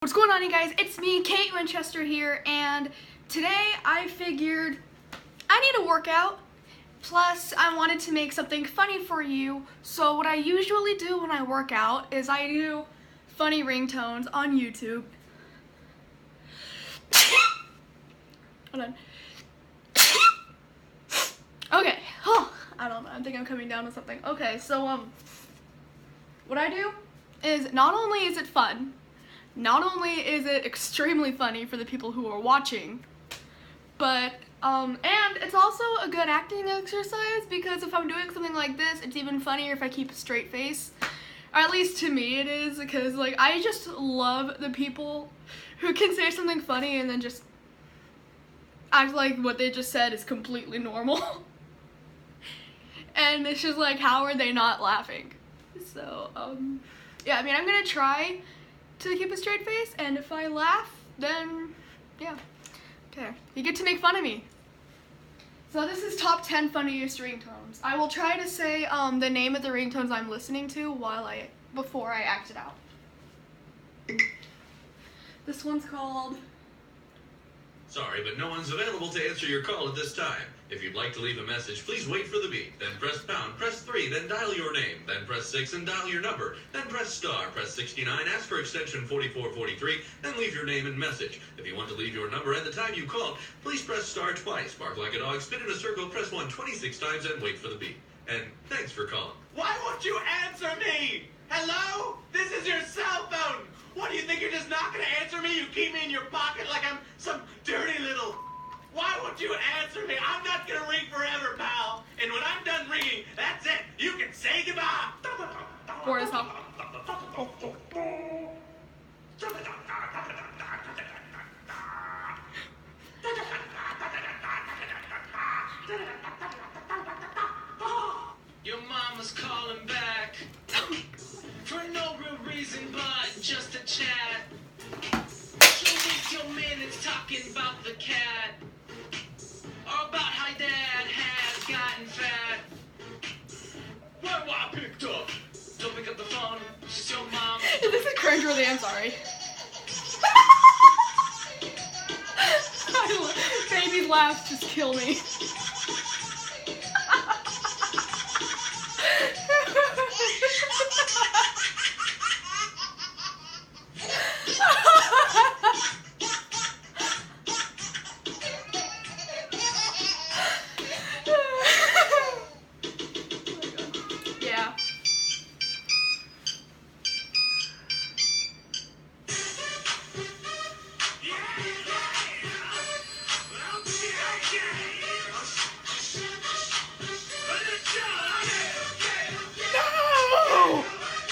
What's going on, you guys? It's me, Kate Winchester here, and today I figured I need a workout, plus I wanted to make something funny for you. So what I usually do when I work out is I do funny ringtones on YouTube. Hold on. Okay, I don't know, I think I'm coming down with something. Okay, so what I do is not only is it fun, not only is it extremely funny for the people who are watching, but and it's also a good acting exercise, because if I'm doing something like this, it's even funnier if I keep a straight face. Or at least to me it is, because like I just love the people who can say something funny and then just act like what they just said is completely normal. And it's just like, how are they not laughing? So yeah, I mean, I'm gonna try to keep a straight face, and if I laugh, then yeah, okay, you get to make fun of me. So this is top 10 funniest ringtones. I will try to say the name of the ringtones I'm listening to before I act it out. This one's called... Sorry, but no one's available to answer your call at this time. If you'd like to leave a message, please wait for the beep. Then press pound, press 3, then dial your name. Then press 6 and dial your number. Then press star, press 69, ask for extension 4443, then leave your name and message. If you want to leave your number and the time you called, please press star twice. Bark like a dog, spin in a circle, press 1 26 times, and wait for the beep. And thanks for calling. Why won't you answer me? Hello? This is your cell phone. What do you think, you're just not gonna answer me? You keep me in your pocket like I'm some dirty little... Why won't you answer me? I'm not gonna ring forever, pal. And when I'm done ringing, that's it. You can say goodbye. Or is how... Your mama's calling back for no real reason but just a chat. She'll waste your minutes talking about the cat, or about how dad has gotten fat. Where I picked up? Don't pick up the phone. She's your mom. This is cringeworthy, I'm sorry. Baby's laughs just kill me. Yeah.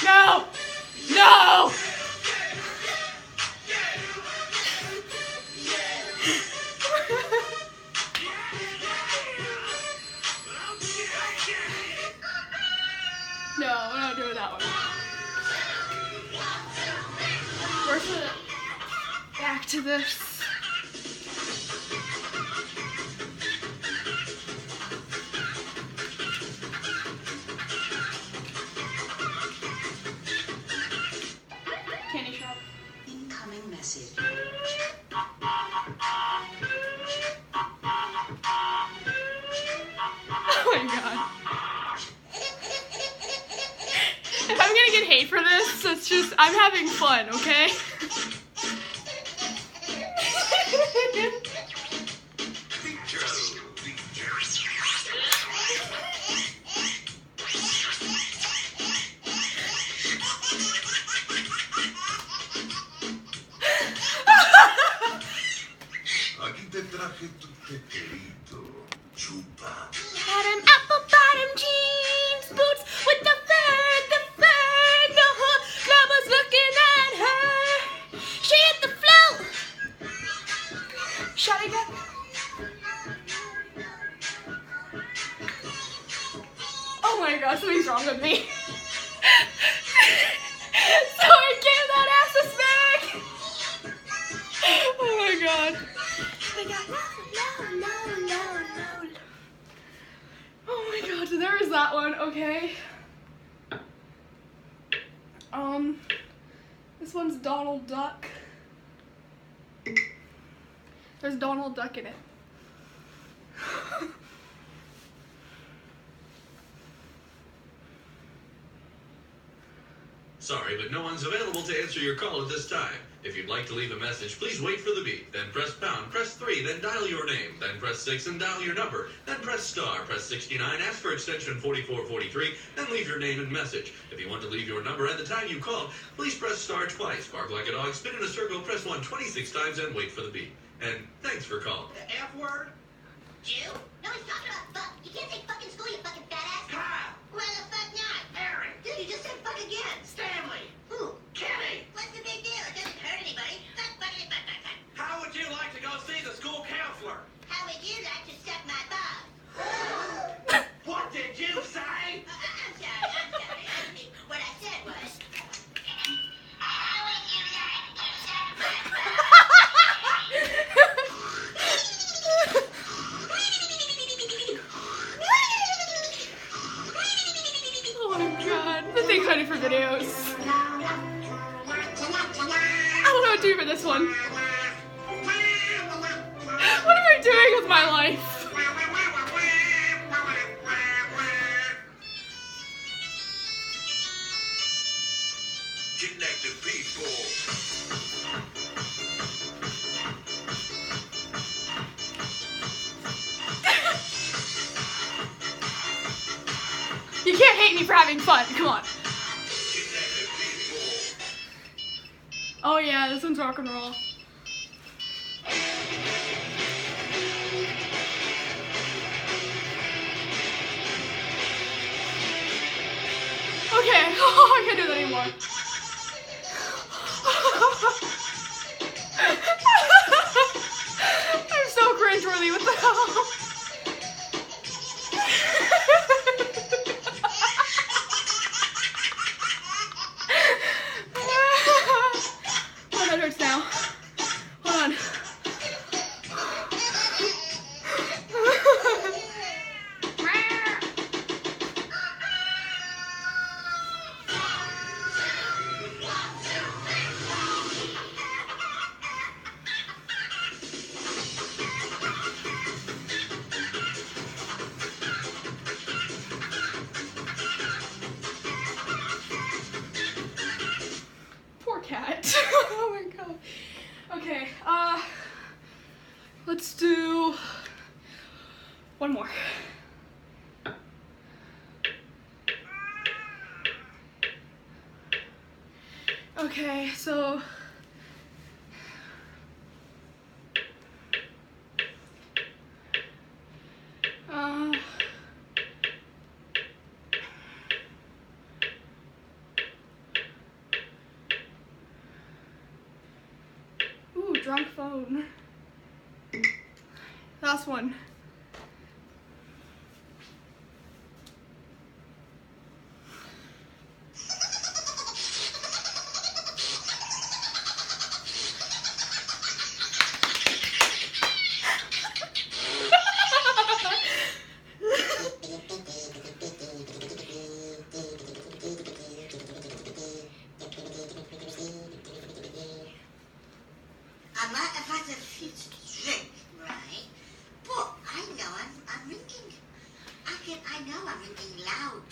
No! No! No, we're not doing that one. Where's the back to this? Candy shop. Incoming message. Oh my god. If I'm gonna get hate for this, it's just, I'm having fun, okay? Aquí te traje tu teterito, chupa. Bottom apple bottom jeans, boots with the fur, no girl was looking at her. She hit the floor. Shot it up. Oh my gosh, something's wrong with me. So I gave that ass a smack. Oh my god. I got no. Oh my god, so there is that one, okay. This one's Donald Duck. There's Donald Duck in it. Sorry, but no one's available to answer your call at this time. If you'd like to leave a message, please wait for the beep. Then press pound, press 3, then dial your name. Then press 6 and dial your number. Then press star, press 69, ask for extension 4443, then leave your name and message. If you want to leave your number and the time you called, please press star twice. Bark like a dog, spin in a circle, press 1 26 times, and wait for the beep. And thanks for calling. The F word? Jew? No, he's talking about fuck. You can't say fuck in school, you fucking fat ass. Kyle. Why the fuck not? Aaron. Dude, you just said fuck again. Stanley. Who? Kenny. What's the big deal? It doesn't hurt anybody. Fuck, fuckity, fuck, fuck, fuck. How would you like to go see the school counselor? How would you like to suck my balls? What did you say? I'm sorry. I mean, what I said was... How would you like to suck my Oh my god. The thing's ready for videos. I don't know what to do for this one. What am I doing with my life? Connected people. You can't hate me for having fun. Come on. Connected people. Oh yeah, this one's rock and roll. Okay, I can't do that anymore. I'm so cringeworthy. What the hell? Oh, that hurts now. Hold on. Poor cat. Oh my god. Okay, let's do one more. Okay, so ooh, drunk phone. Last one. I might have had a few to drink, right? But I know I'm ringing. I know I'm ringing loud.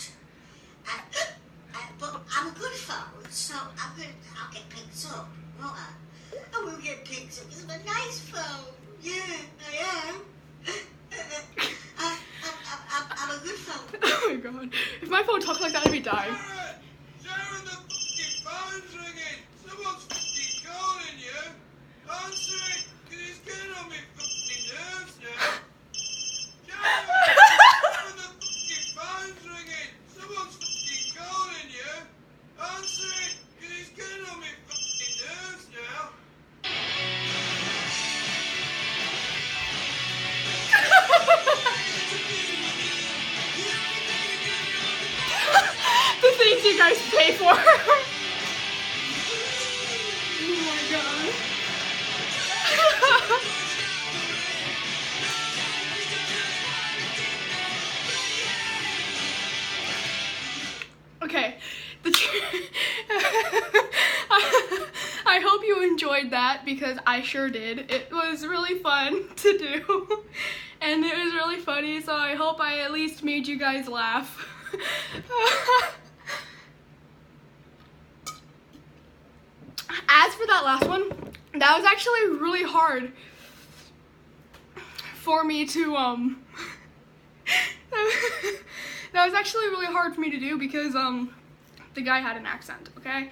But I'm a good phone, so I'll get picked up, won't I? I will get picked up because I'm a nice phone. Yeah, I am. I'm a good phone. Oh my god. If my phone talked like that, I'd be dying. Sharon, the fucking phone's ringing. Someone's fucking calling you. Answer it, because it's getting on me fucking nerves now. Sharon, the fucking phone's ringing. Someone's fucking calling you. Answer it, because it's getting on me fucking nerves now. The things you guys pay for. Oh my god. Okay. I hope you enjoyed that. that because I sure did. It was really fun to do, and it was really funny, so I hope I at least made you guys laugh. As for that last one, that was actually really hard for me to, that was actually really hard for me to do because, the guy had an accent, okay?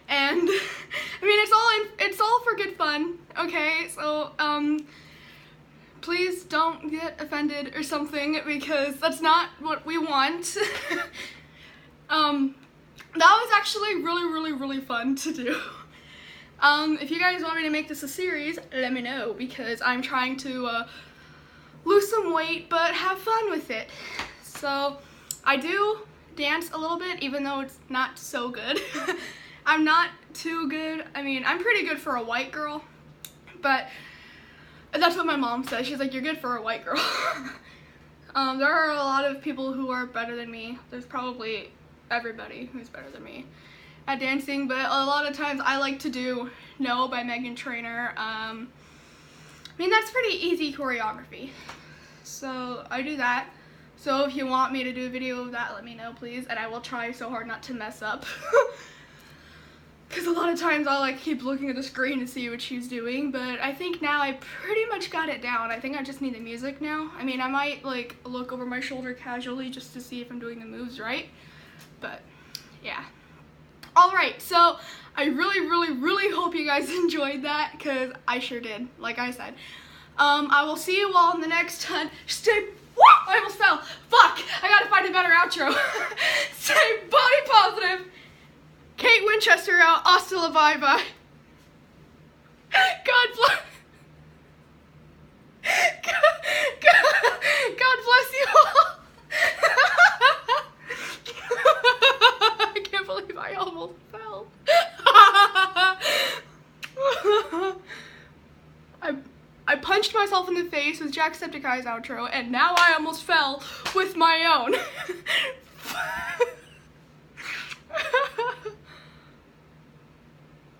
And, I mean, it's all for good fun, okay? So, please don't get offended or something because that's not what we want. That was actually really fun to do. If you guys want me to make this a series, let me know because I'm trying to, lose some weight but have fun with it. So, I do dance a little bit even though it's not so good. I'm not too good. I mean, I'm pretty good for a white girl, but that's what my mom says. She's like, you're good for a white girl. There are a lot of people who are better than me. There's probably everybody who's better than me at dancing, but a lot of times I like to do No by Meghan Trainor. I mean, that's pretty easy choreography. So I do that. So if you want me to do a video of that, let me know, please, and I will try so hard not to mess up. Because a lot of times I'll like keep looking at the screen to see what she's doing, but I think now I pretty much got it down. I think I just need the music now. I mean, I might like look over my shoulder casually just to see if I'm doing the moves right, but yeah. Alright, so I really hope you guys enjoyed that, because I sure did, like I said. I will see you all in the next time. I almost fell. Fuck! I gotta find a better outro. Stay body positive. Kate Winchester out. Hasta la bye bye. God bless. God bless you all. I can't believe I almost fell. I punched myself in the face with Jacksepticeye's outro, and now I almost fell with my own.